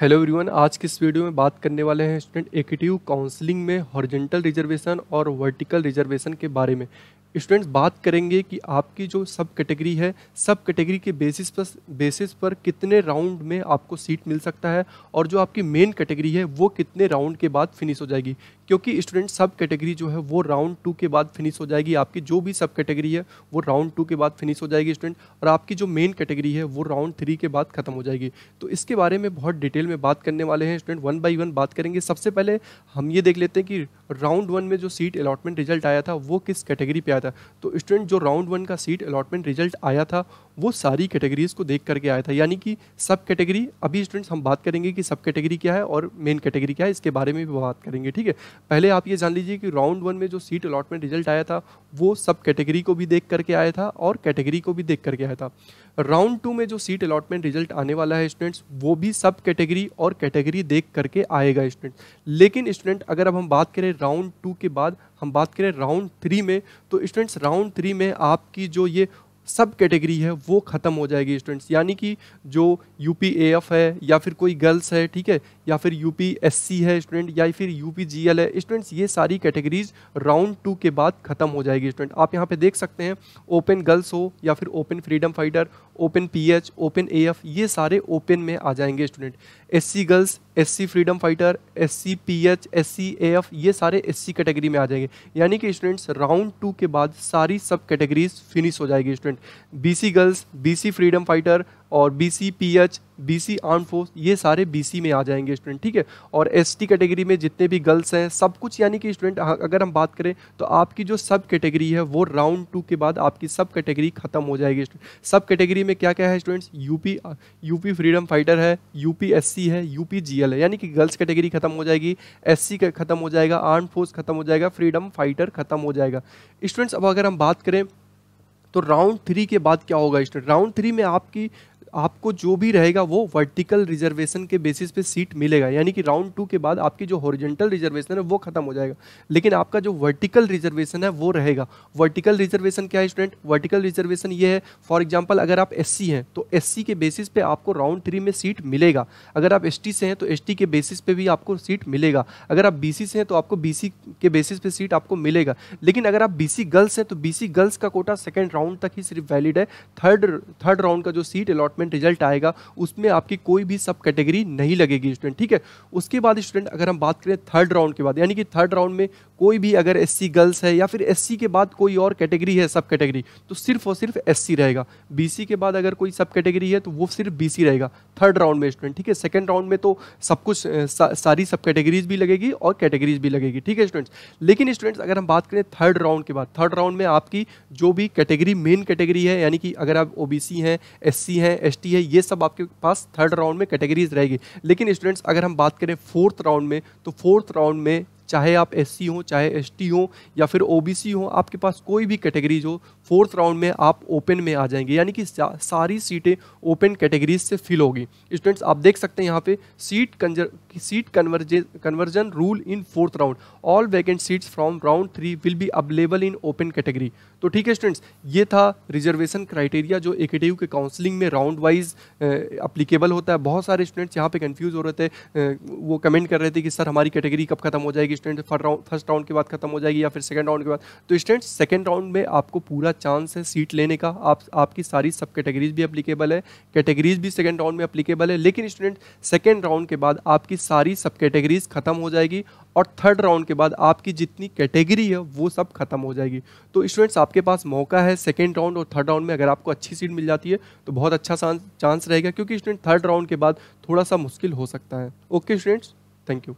Hello everyone, आज की इस वीडियो में बात करने वाले हैं स्टूडेंट एक्टिव काउंसलिंग में हॉरिजॉन्टल रिजर्वेशन और वर्टिकल रिजर्वेशन के बारे में। स्टूडेंट्स बात करेंगे कि आपकी जो सब कैटेगरी है, सब कैटेगरी के बेसिस पर कितने राउंड में आपको सीट मिल सकता है और जो आपकी मेन कैटेगरी है वो कितने राउंड के बाद फिनिश हो जाएगी। क्योंकि स्टूडेंट सब कैटेगरी जो है वो राउंड 2 के बाद फिनिश हो जाएगी। आपकी जो भी सब कैटेगरी है वो राउंड 2 के बाद फिनिश हो जाएगी स्टूडेंट, और आपकी जो मेन कैटेगरी है वो राउंड 3 के बाद खत्म हो जाएगी। तो इसके बारे में बहुत डिटेल में बात करने वाले हैं स्टूडेंट, वन बाय वन बात करेंगे। सबसे पहले हम ये देख लेते हैं कि राउंड 1 में जो सीट अलॉटमेंट रिजल्ट आया था वो किस कैटेगरी पे आया था। तो स्टूडेंट जो राउंड 1 का सीट अलॉटमेंट रिजल्ट आया था वो सारी कैटेगरीज को देख करके आया था, यानी कि सब कैटेगरी। अभी स्टूडेंट्स हम बात करेंगे कि सब कैटेगरी क्या है और मेन कैटेगरी क्या है, इसके बारे में भी बात करेंगे। ठीक है, पहले आप ये जान लीजिए कि राउंड 1 में जो सीट अलॉटमेंट रिजल्ट आया था वो सब कैटेगरी को भी देख करके आया था और कैटेगरी को भी देख करके आया था। राउंड 2 में जो सीट अलॉटमेंट रिजल्ट आने वाला है स्टूडेंट्स वो भी सब कैटेगरी और कैटेगरी देख करके आएगा स्टूडेंट। लेकिन स्टूडेंट अगर अब हम बात करें राउंड 2 के बाद हम बात करें राउंड 3 में, तो स्टूडेंट्स राउंड 3 में आपकी जो ये सब कैटेगरी है वो ख़त्म हो जाएगी स्टूडेंट्स। यानी कि जो यूपी एएफ है या फिर कोई गर्ल्स है, ठीक है, या फिर यूपी एससी है स्टूडेंट, या फिर यूपी जीएल है स्टूडेंट्स, ये सारी कैटेगरीज राउंड 2 के बाद खत्म हो जाएगी स्टूडेंट। आप यहाँ पे देख सकते हैं ओपन गर्ल्स हो या फिर open freedom fighter, open PH, open AF, ये सारे ओपन में आ जाएंगे student. SC girls, SC freedom fighter, SC PH, SC AF, ये सारे एससी कैटेगरी में आ जाएंगे। यानी कि स्टूडेंट्स राउंड 2 के बाद सारी सब कैटेगरीज फिनिश हो जाएगी student. BC girls, BC freedom fighter और BC PH, BC arm force, ये सारे बीसी में आ जाएंगे स्टूडेंट। ठीक है, और एसटी कैटेगरी में जितने भी गर्ल्स हैं सब कुछ, यानी कि स्टूडेंट अगर हम बात करें तो आपकी जो सब कैटेगरी है वो राउंड 2 के बाद आपकी सब कैटेगरी खत्म हो जाएगी स्टूडेंट। सब कैटेगरी में क्या क्या है स्टूडेंट्स, यूपी फ्रीडम फाइटर है, यूपी एससी है, यूपी जीएल है, यानी कि गर्ल्स कैटेगरी खत्म हो जाएगी, एससी का खत्म हो जाएगा, आर्म फोर्स खत्म हो जाएगा, फ्रीडम फाइटर खत्म हो जाएगा स्टूडेंट्स। अब अगर हम बात करें तो राउंड 3 के बाद क्या होगा स्टूडेंट, राउंड 3 में आपको जो भी रहेगा वो वर्टिकल रिजर्वेशन के बेसिस पे सीट मिलेगा। यानी कि राउंड 2 के बाद आपकी जो हॉरिजॉन्टल रिजर्वेशन है वो खत्म हो जाएगा, लेकिन आपका जो वर्टिकल रिजर्वेशन है वो रहेगा। वर्टिकल रिजर्वेशन क्या है स्टूडेंट, वर्टिकल रिजर्वेशन ये है, फॉर एग्जांपल अगर आप एससी हैं तो एससी के बेसिस पे आपको राउंड 3 में सीट मिलेगा। अगर आप एसटी से हैं तो एसटी के बेसिस पे भी आपको सीट मिलेगा। अगर आप बीसी से हैं तो आपको बीसी के बेसिस पे सीट आपको मिलेगा। लेकिन अगर आप बीसी गर्ल्स हैं तो बीसी गर्ल्स का कोटा सेकेंड राउंड तक ही सिर्फ वैलिड है। थर्ड राउंड का जो सीट अलॉटमेंट रिजल्ट आएगा उसमें आपकी कोई भी सब कैटेगरी नहीं लगेगी स्टूडेंट। ठीक है, उसके बाद स्टूडेंट अगर हम बात करें थर्ड राउंड के बाद, यानी कि थर्ड राउंड में कोई भी अगर एससी गर्ल्स है या फिर एससी के बाद कोई और कैटेगरी है सब कैटेगरी, तो सिर्फ और सिर्फ एससी रहेगा। बीसी के बाद अगर कोई सब कैटेगरी है तो वो सिर्फ बीसी रहेगा थर्ड राउंड में स्टूडेंट। ठीक है, सेकंड राउंड में तो सब कुछ सारी सब कैटेगरीज भी लगेगी और कैटेगरीज भी लगेगी। ठीक है स्टूडेंट्स, लेकिन स्टूडेंट्स अगर हम बात करें थर्ड राउंड के बाद, थर्ड राउंड में आपकी जो भी कैटेगरी मेन कैटेगरी है, यानी कि अगर आप ओबीसी हैं, एससी हैं, एसटी है, ये सब आपके पास थर्ड राउंड में कैटेगरीज रहेगी। लेकिन स्टूडेंट्स अगर हम बात करें फोर्थ राउंड में, तो फोर्थ राउंड में चाहे आप एससी हो, चाहे एसटी हो या फिर ओबीसी हो, आपके पास कोई भी कैटेगरीज हो, फोर्थ राउंड में आप ओपन में आ जाएंगे। यानी कि सारी सीटें ओपन कैटेगरीज से फिल होगी स्टूडेंट्स। आप देख सकते हैं यहाँ पे seat conversion rule in fourth round, all vacant seats from round 3 will be available in open category. तो ठीक है स्टूडेंट्स, ये था रिजर्वेशन क्राइटेरिया जो एकेटीयू के काउंसलिंग में राउंड वाइज अप्लीकेबल होता है। बहुत सारे स्टूडेंट्स यहाँ पे कंफ्यूज हो रहे थे, वो कमेंट कर रहे थे कि सर हमारी कैटेगरी कब खत्म हो जाएगी स्टूडेंट, फर्स्ट राउंड के बाद खत्म हो जाएगी या फिर सेकंड राउंड के बाद। तो स्टूडेंट्स सेकंड राउंड में आपको पूरा चांस है सीट लेने का। आपकी सारी सब कैटेगरीज भी अप्लीकेबल है, कैटेगरीज भी सेकंड राउंड में अप्लीकेबल है। लेकिन स्टूडेंट सेकंड राउंड के बाद आपकी सारी सब कैटेगरीज खत्म हो जाएगी और थर्ड राउंड के बाद आपकी जितनी कैटेगरी है वो सब खत्म हो जाएगी। तो स्टूडेंट्स आपके पास मौका है सेकंड राउंड और थर्ड राउंड में, अगर आपको अच्छी सीट मिल जाती है तो बहुत अच्छा चांस रहेगा, क्योंकि स्टूडेंट थर्ड राउंड के बाद थोड़ा सा मुश्किल हो सकता है। Okay students, thank you.